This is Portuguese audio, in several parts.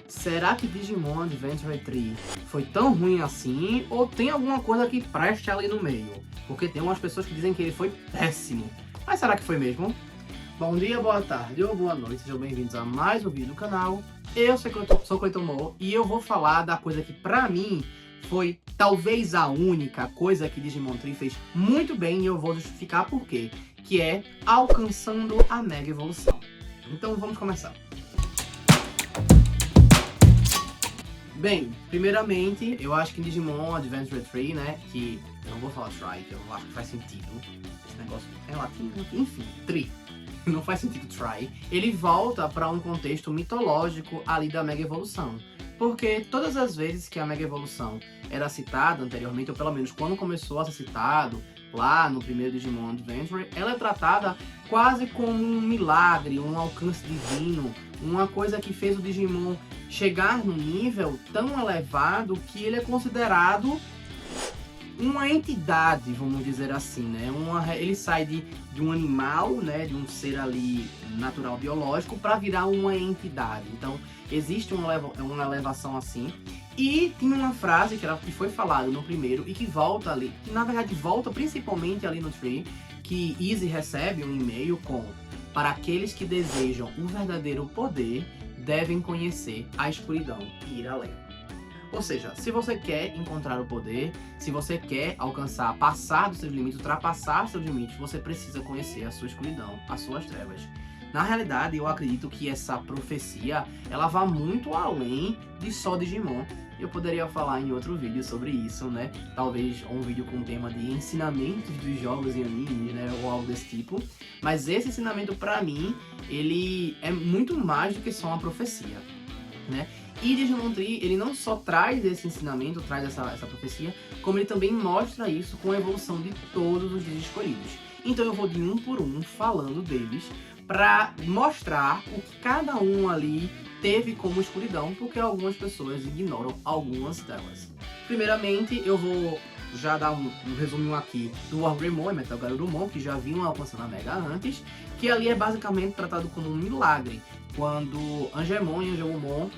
será que Digimon Adventure 3 foi tão ruim assim? Ou tem alguma coisa que preste ali no meio? Porque tem umas pessoas que dizem que ele foi péssimo. Mas será que foi mesmo? Bom dia, boa tarde ou boa noite, sejam bem-vindos a mais um vídeo do canal. Eu sou o Cleiton Mo e eu vou falar da coisa que pra mim foi talvez a única coisa que Digimon 3 fez muito bem, e eu vou justificar por quê, que é alcançando a Mega Evolução. Então vamos começar. Bem, primeiramente, eu acho que em Digimon Adventure 3, né, que eu não vou falar try, que eu acho que faz sentido, esse negócio é latim, enfim, 3. Não faz sentido try, ele volta para um contexto mitológico ali da Mega Evolução. Porque todas as vezes que a Mega Evolução era citada anteriormente, ou pelo menos quando começou a ser citado lá no primeiro Digimon Adventure, ela é tratada quase como um milagre, um alcance divino, uma coisa que fez o Digimon chegar num nível tão elevado que ele é considerado uma entidade, vamos dizer assim, né? Ele sai de um animal, né? De um ser ali natural biológico para virar uma entidade. Então existe uma elevação assim. E tinha uma frase que foi falada no primeiro e que volta ali, que na verdade volta principalmente ali no Tree, que Izzy recebe um e-mail com: para aqueles que desejam o verdadeiro poder, devem conhecer a escuridão e ir além. Ou seja, se você quer encontrar o poder, se você quer alcançar, passar dos seus limites, ultrapassar seus limites, você precisa conhecer a sua escuridão, as suas trevas. Na realidade, eu acredito que essa profecia, ela vai muito além de só Digimon. Eu poderia falar em outro vídeo sobre isso, né? Talvez um vídeo com o tema de ensinamentos dos jogos e animes, né? Ou algo desse tipo. Mas esse ensinamento, pra mim, ele é muito mais do que só uma profecia, né? E Digimon 3, ele não só traz esse ensinamento, traz essa profecia, como ele também mostra isso com a evolução de todos os Digis escolhidos. Então eu vou de um por um falando deles, para mostrar o que cada um ali teve como escuridão, porque algumas pessoas ignoram algumas delas. Primeiramente, eu vou já dar um resuminho aqui do Wargreymon e Metal Garurumon, que já vinham alcançando a Mega antes, que ali é basicamente tratado como um milagre, quando Angemon e Angelumon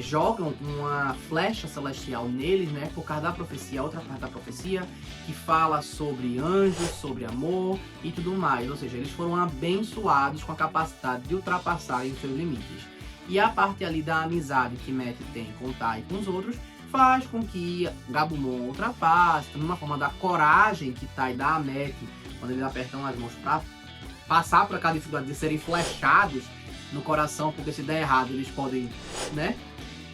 jogam uma flecha celestial neles, né, por causa da profecia, outra parte da profecia, que fala sobre anjos, sobre amor e tudo mais. Ou seja, eles foram abençoados com a capacidade de ultrapassarem seus limites. E a parte ali da amizade que Matt tem com o Tai e com os outros, faz com que Gabumon ultrapasse, numa forma da coragem que Tai dá a Matt, quando eles apertam as mãos para passar por aquela dificuldade de serem flechados no coração, porque se der errado eles podem, né?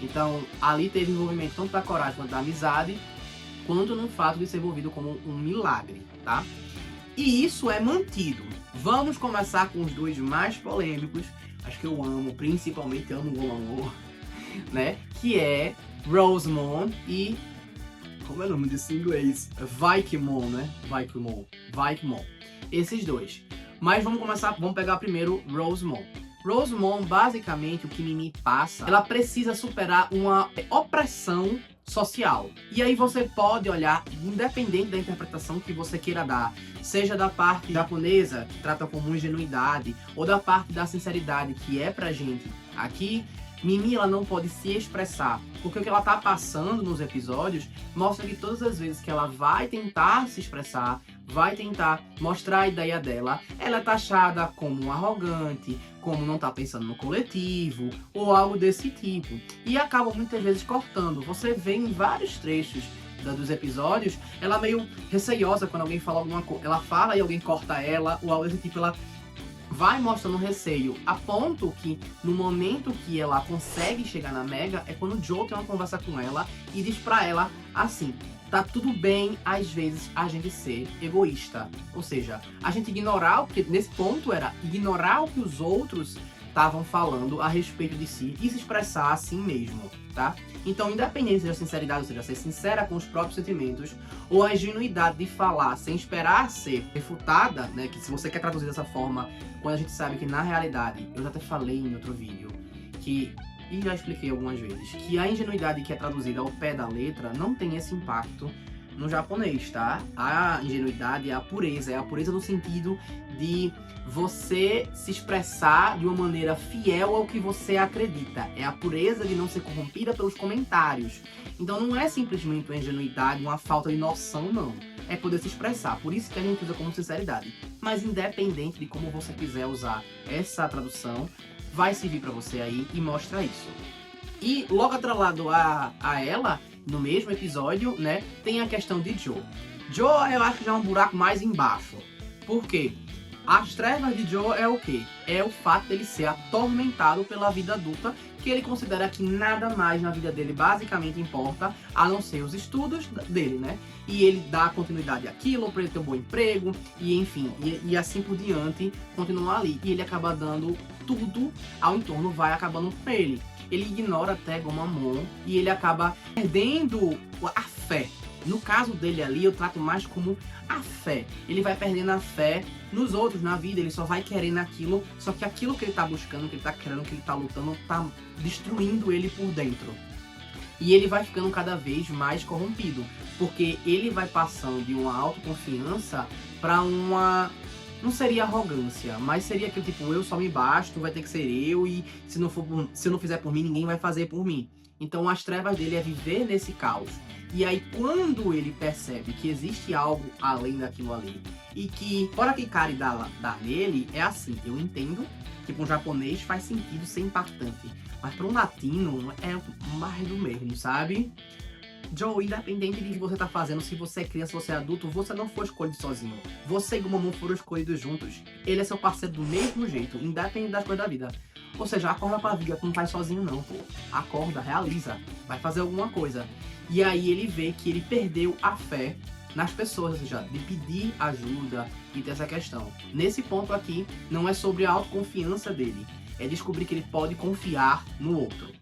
Então ali teve envolvimento tanto da coragem quanto da amizade, quanto no fato de ser envolvido como um milagre, tá? E isso é mantido. Vamos começar com os dois mais polêmicos, acho que eu amo, principalmente amo o amor, né? Que é Rosemon e... como é o nome disso em inglês? Vikemon, né? Vikemon. Esses dois. Mas vamos pegar primeiro Rosemon. Rosemon, basicamente, o que Mimi passa, ela precisa superar uma opressão social. E aí você pode olhar, independente da interpretação que você queira dar, seja da parte japonesa, que trata como ingenuidade, ou da parte da sinceridade, que é pra gente aqui, Mimi, ela não pode se expressar, porque o que ela tá passando nos episódios mostra que todas as vezes que ela vai tentar se expressar, vai tentar mostrar a ideia dela, ela é taxada como arrogante, como não tá pensando no coletivo, ou algo desse tipo. E acaba muitas vezes cortando. Você vê em vários trechos dos episódios, ela meio receiosa quando alguém fala alguma coisa. Ela fala e alguém corta ela, ou algo desse tipo, ela vai mostrando receio, a ponto que no momento que ela consegue chegar na Mega é quando o Joe tem uma conversa com ela e diz pra ela assim: tá tudo bem às vezes a gente ser egoísta, ou seja, a gente ignorar o que, nesse ponto era ignorar o que os outros estavam falando a respeito de si e se expressar assim mesmo, tá? Então, independente da sinceridade, ou seja, ser sincera com os próprios sentimentos, ou a ingenuidade de falar sem esperar ser refutada, né? Que se você quer traduzir dessa forma, quando a gente sabe que na realidade, eu já até falei em outro vídeo, e já expliquei algumas vezes, que a ingenuidade que é traduzida ao pé da letra não tem esse impacto no japonês, tá? A ingenuidade é a pureza no sentido de você se expressar de uma maneira fiel ao que você acredita. É a pureza de não ser corrompida pelos comentários. Então não é simplesmente uma ingenuidade, uma falta de noção, não. É poder se expressar. Por isso que a gente usa como sinceridade. Mas independente de como você quiser usar essa tradução, vai servir pra você aí e mostra isso. E logo atrelado a ela, no mesmo episódio, né, tem a questão de Joe. Joe eu acho que já é um buraco mais embaixo. Por quê? As trevas de Joe é o quê? É o fato dele ser atormentado pela vida adulta, que ele considera que nada mais na vida dele basicamente importa, a não ser os estudos dele, né? E ele dá continuidade àquilo, para ele ter um bom emprego, e enfim, e assim por diante, continuar ali. E ele acaba dando tudo ao entorno, vai acabando com ele. Ele ignora até Gomamon e ele acaba perdendo a fé. No caso dele ali, eu trato mais como a fé. Ele vai perdendo a fé nos outros, na vida. Ele só vai querendo aquilo. Só que aquilo que ele tá buscando, que ele tá querendo, que ele tá lutando, tá destruindo ele por dentro. E ele vai ficando cada vez mais corrompido. Porque ele vai passando de uma autoconfiança para uma... Não seria arrogância, mas seria aquele tipo, eu só me basto, vai ter que ser eu, e se eu não fizer por mim, ninguém vai fazer por mim. Então as trevas dele é viver nesse caos. E aí quando ele percebe que existe algo além daquilo ali, e que, fora que Ikari dá nele, é assim, eu entendo que para um japonês faz sentido ser impactante, mas para um latino é mais do mesmo, sabe? Joe, independente de que você tá fazendo, se você é criança, se você é adulto, você não foi escolhido sozinho. Você e Gomamon foram escolhidos juntos. Ele é seu parceiro do mesmo jeito, independente das coisas da vida. Ou seja, acorda pra vida, tu não faz sozinho não, pô. Acorda, realiza, vai fazer alguma coisa. E aí ele vê que ele perdeu a fé nas pessoas, ou seja, de pedir ajuda e ter essa questão. Nesse ponto aqui, não é sobre a autoconfiança dele, é descobrir que ele pode confiar no outro.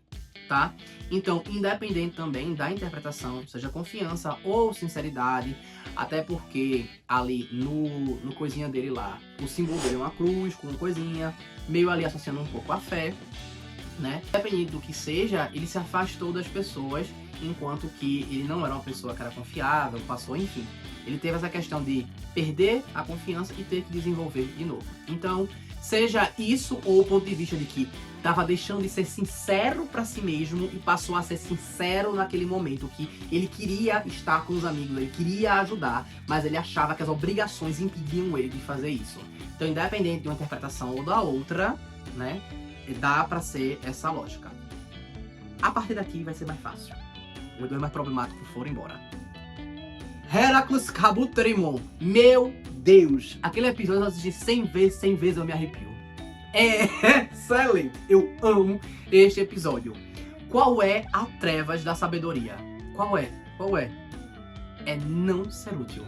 Tá? Então, independente também da interpretação, seja confiança ou sinceridade, até porque ali no coisinha dele lá, o símbolo dele é uma cruz com uma coisinha, meio ali associando um pouco a fé, né? Independente do que seja, ele se afastou das pessoas, enquanto que ele não era uma pessoa que era confiável, passou, enfim. Ele teve essa questão de perder a confiança e ter que desenvolver de novo. Então, seja isso ou o ponto de vista de que tava deixando de ser sincero pra si mesmo e passou a ser sincero naquele momento, que ele queria estar com os amigos, ele queria ajudar, mas ele achava que as obrigações impediam ele de fazer isso. Então, independente de uma interpretação ou da outra, né, dá pra ser essa lógica. A partir daqui vai ser mais fácil. Os dois mais problemáticos foram embora. Heracles Kabuterimon. Meu Deus! Aquele episódio eu assisti 100 vezes eu me arrepio. É excelente! Eu amo este episódio. Qual é a trevas da sabedoria? Qual é? Qual é? É não ser útil.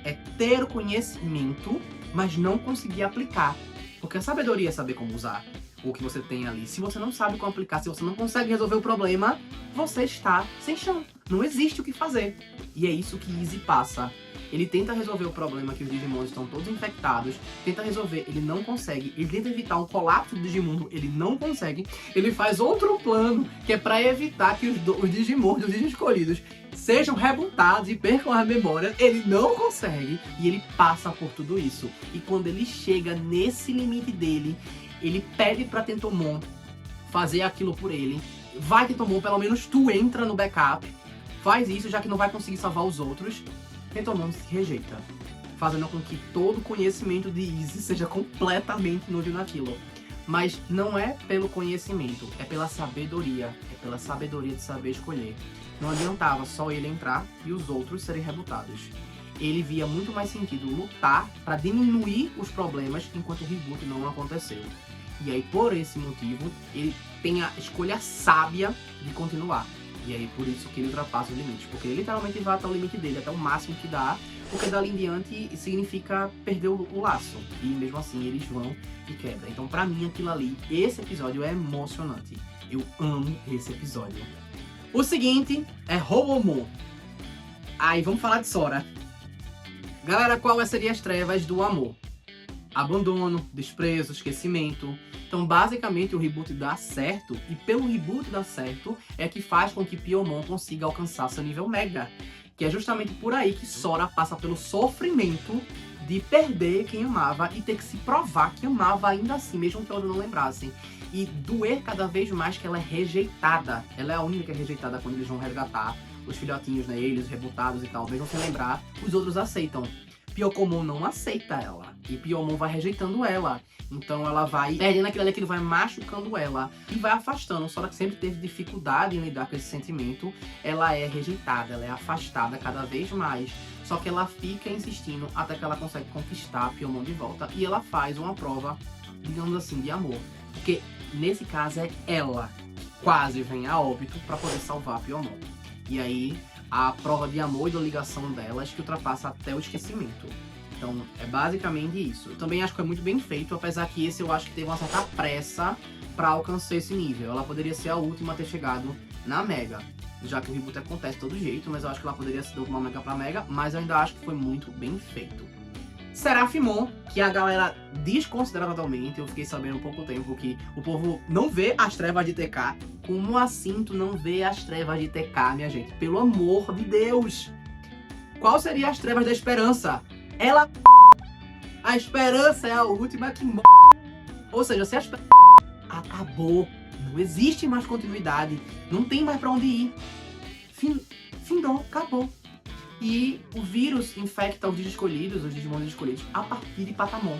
É ter o conhecimento, mas não conseguir aplicar. Porque a sabedoria é saber como usar o que você tem ali. Se você não sabe como aplicar, se você não consegue resolver o problema, você está sem chão. Não existe o que fazer. E é isso que Izzy passa. Ele tenta resolver o problema que os Digimons estão todos infectados, tenta resolver, ele não consegue, ele tenta evitar um colapso do Digimundo, ele não consegue, ele faz outro plano, que é pra evitar que os Digimons, os Digimon escolhidos, sejam rebutados e percam as memórias, ele não consegue, e ele passa por tudo isso. E quando ele chega nesse limite dele, ele pede pra Tentomon fazer aquilo por ele. Vai, Tentomon, pelo menos tu entra no backup, faz isso, já que não vai conseguir salvar os outros. Tentomon se rejeita, fazendo com que todo o conhecimento de Izzy seja completamente inútil naquilo. Mas não é pelo conhecimento, é pela sabedoria de saber escolher. Não adiantava só ele entrar e os outros serem rebutados. Ele via muito mais sentido lutar para diminuir os problemas enquanto o reboot não aconteceu. E aí, por esse motivo, ele tem a escolha sábia de continuar. E aí, por isso que ele ultrapassa os limites. Porque ele literalmente vai até o limite dele, até o máximo que dá. Porque dali em diante significa perder o laço. E mesmo assim, eles vão e quebram. Então, pra mim, aquilo ali, esse episódio é emocionante. Eu amo esse episódio. O seguinte é Robomon. Aí, vamos falar de Sora. Galera, quais seriam as trevas do amor? Abandono, desprezo, esquecimento. Então, basicamente, o reboot dá certo, e pelo reboot dar certo, é que faz com que Piomon consiga alcançar seu nível Mega. Que é justamente por aí que Sora passa pelo sofrimento de perder quem amava e ter que se provar que amava ainda assim, mesmo que elas não lembrassem. E doer cada vez mais que ela é rejeitada. Ela é a única que é rejeitada quando eles vão resgatar os filhotinhos, né, eles rebutados e tal. Mesmo sem lembrar, os outros aceitam. Pyokomon não aceita ela. E Pyomon vai rejeitando ela. Então ela vai perdendo aquilo vai machucando ela. E vai afastando. Só que sempre teve dificuldade em lidar com esse sentimento. Ela é rejeitada, ela é afastada cada vez mais. Só que ela fica insistindo até que ela consegue conquistar Pyomon de volta. E ela faz uma prova, digamos assim, de amor. Porque nesse caso é ela que quase vem a óbito para poder salvar Pyomon. E aí a prova de amor e da ligação delas que ultrapassa até o esquecimento. Então é basicamente isso. Eu também acho que é muito bem feito, apesar que esse eu acho que teve uma certa pressa para alcançar esse nível. Ela poderia ser a última a ter chegado na Mega, já que o reboot acontece de todo jeito, mas eu acho que ela poderia ser uma Mega pra Mega, mas eu ainda acho que foi muito bem feito. Seraphimon, que a galera desconsidera totalmente, eu fiquei sabendo há pouco tempo que o povo não vê as trevas de TK. Como assim tu não vê as trevas de TK, minha gente? Pelo amor de Deus! Qual seria as trevas da esperança? Ela... A esperança é a última que morre. Ou seja, se a esperança... Acabou. Não existe mais continuidade. Não tem mais pra onde ir. Findou, acabou. E o vírus infecta os Digimon escolhidos, a partir de Patamon.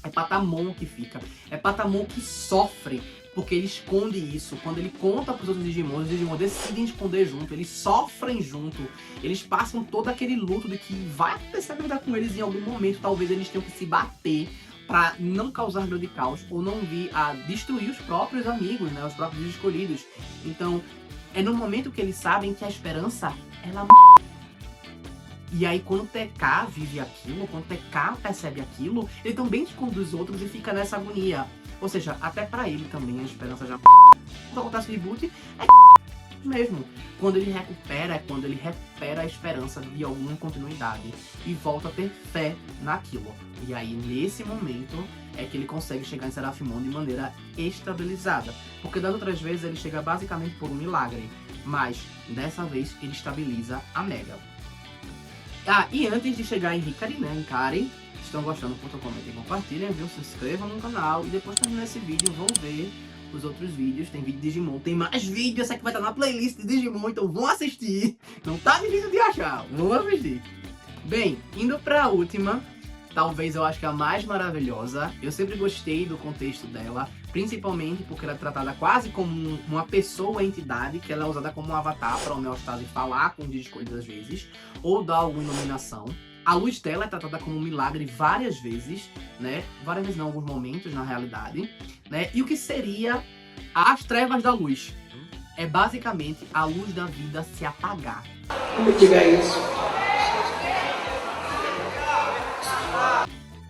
É Patamon que fica. É Patamon que sofre, porque ele esconde isso. Quando ele conta pros outros Digimon, os Digimon decidem esconder junto, eles sofrem junto. Eles passam todo aquele luto de que vai acontecer a verdade com eles em algum momento. Talvez eles tenham que se bater para não causar grande caos, ou não vir a destruir os próprios amigos, né, os próprios escolhidos. Então, é no momento que eles sabem que a esperança, ela... E aí quando o TK vive aquilo, quando o TK percebe aquilo, ele também esconde os outros e fica nessa agonia. Ou seja, até pra ele também a esperança já... Quando acontece o reboot, é mesmo. Quando ele recupera, é quando ele recupera a esperança de alguma continuidade e volta a ter fé naquilo. E aí nesse momento é que ele consegue chegar em Seraphimon de maneira estabilizada. Porque das outras vezes ele chega basicamente por um milagre, mas dessa vez ele estabiliza a Mega. Ah, e antes de chegar em Hikari, né, em Karen, se estão gostando, comentem e compartilhem, viu? Se inscrevam no canal e depois de terminar esse vídeo, vão ver os outros vídeos. Tem vídeo de Digimon, tem mais vídeo, essa aqui vai estar na playlist de Digimon, então vão assistir. Não tá difícil de achar, vão assistir. Bem, indo pra última, talvez eu acho que a mais maravilhosa. Eu sempre gostei do contexto dela, principalmente porque ela é tratada quase como uma pessoa, entidade, que ela é usada como um avatar para o homeostase falar com os escolhidos às vezes, ou dar alguma iluminação. A luz dela é tratada como um milagre várias vezes, né? Várias vezes em alguns momentos, na realidade, né? E o que seria as trevas da luz? É basicamente a luz da vida se apagar. Como diga isso?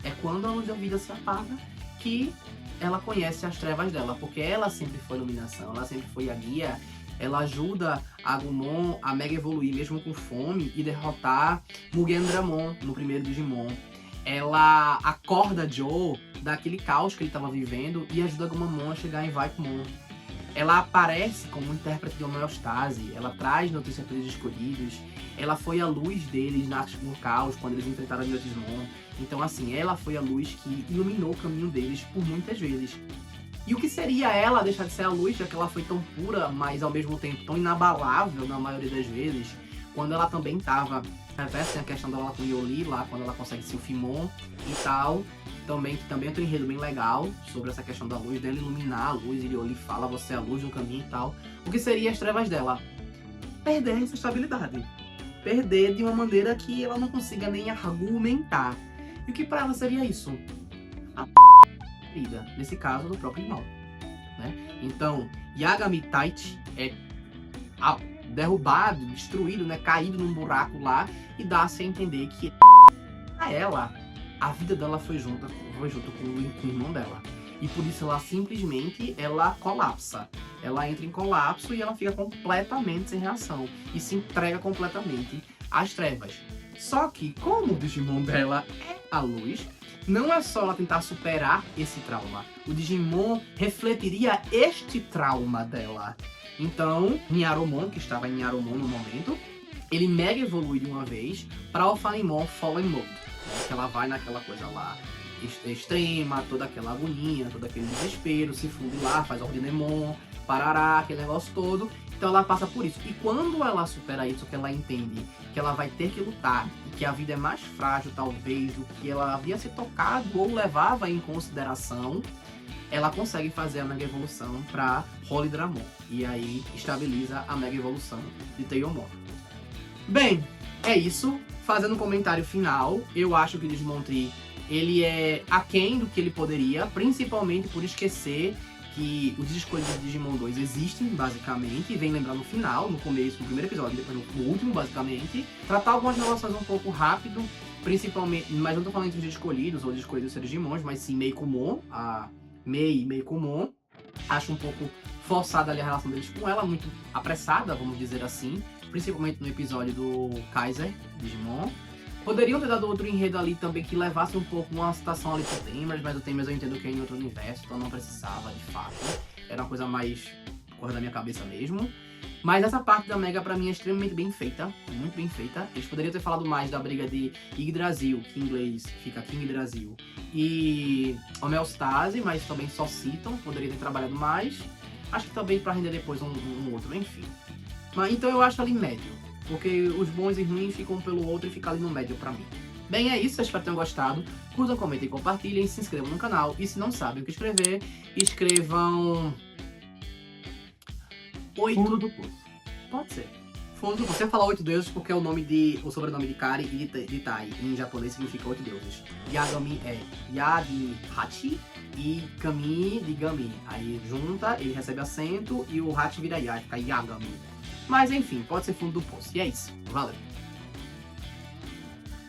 É quando a luz da vida se apaga que ela conhece as trevas dela, porque ela sempre foi a iluminação, ela sempre foi a guia. Ela ajuda a Agumon a mega evoluir mesmo com fome e derrotar Mugen Dramon no primeiro Digimon. Ela acorda Joe daquele caos que ele estava vivendo e ajuda Agumon a chegar em Vaikumon. Ela aparece como intérprete de homeostase, ela traz notícias para os escolhidos, ela foi a luz deles no caos quando eles enfrentaram os Digimon. Então assim, ela foi a luz que iluminou o caminho deles por muitas vezes. E o que seria ela deixar de ser a luz, já que ela foi tão pura, mas ao mesmo tempo tão inabalável na maioria das vezes, quando ela também estava... Tem a questão dela com Yoli lá, quando ela consegue ser o Fimon e tal. Também, que também tem um enredo bem legal sobre essa questão da luz, dela iluminar a luz, e Yoli fala, você é a luz no caminho e tal. O que seria as trevas dela? Perder essa estabilidade. Perder de uma maneira que ela não consiga nem argumentar. E o que pra ela seria isso? A vida, nesse caso do próprio irmão, né? Então, Yagami Taichi é derrubado, destruído, né? Caído num buraco lá e dá-se a entender que a ela, a vida dela foi junto com o irmão dela. E por isso ela simplesmente colapsa. Ela entra em colapso e ela fica completamente sem reação e se entrega completamente às trevas. Só que, como o Digimon dela é a luz, não é só ela tentar superar esse trauma. O Digimon refletiria este trauma dela. Então, Nyaromon, que estava em Nyaromon no momento, ele mega evolui de uma vez pra Ophanimon Fallen Mode, né? Que ela vai naquela coisa lá extrema, toda aquela agonia, todo aquele desespero, se funde lá, faz Ordinemon, parará, aquele negócio todo. Então ela passa por isso. E quando ela supera isso, que ela entende que ela vai ter que lutar e que a vida é mais frágil, talvez, do que ela havia se tocado ou levava em consideração, ela consegue fazer a Mega Evolução pra Holy Dramon. E aí estabiliza a Mega Evolução de Tailmon. Bem, é isso. Fazendo um comentário final, eu acho que o Digimon Tree ele é aquém do que ele poderia, principalmente por esquecer que os escolhidos de Digimon 2 existem, basicamente, e vem lembrar no final, no começo, no primeiro episódio, depois no último, basicamente. Tratar algumas relações um pouco rápido, principalmente, mas não tô falando entre os escolhidos ou os escolhidos seres Digimons, mas sim Meicoomon, a Mei e Meicoomon. Acho um pouco forçada ali a relação deles com ela, muito apressada, vamos dizer assim, principalmente no episódio do Kaiser Digimon. Poderiam ter dado outro enredo ali também que levasse um pouco uma citação ali pro Tamers, mas o Tamers eu entendo que é em outro universo, então não precisava de fato. Era uma coisa mais coisa da minha cabeça mesmo. Mas essa parte da Mega pra mim é extremamente bem feita, muito bem feita. Eles poderiam ter falado mais da briga de Yggdrasil, que em inglês fica King Brasil, e Homeostase, mas também só citam, poderiam ter trabalhado mais. Acho que também pra render depois um outro, enfim. Mas então eu acho ali médio. Porque os bons e ruins ficam um pelo outro e fica ali no médio pra mim. Bem, é isso. Eu espero que tenham gostado. Curtam, comentem, compartilhem, se inscrevam no canal. E se não sabem o que escrever, escrevam... Fundo do poço. Pode ser. Fundo do poço. Você fala 8 deuses porque é o sobrenome de Kari e de Tai. Em japonês significa 8 deuses. Yagami é Ya de Hachi e Kami de Gami. Aí junta, ele recebe acento e o Hachi vira Ya, fica Yagami. Mas enfim, pode ser fundo do poço. E é isso. Valeu!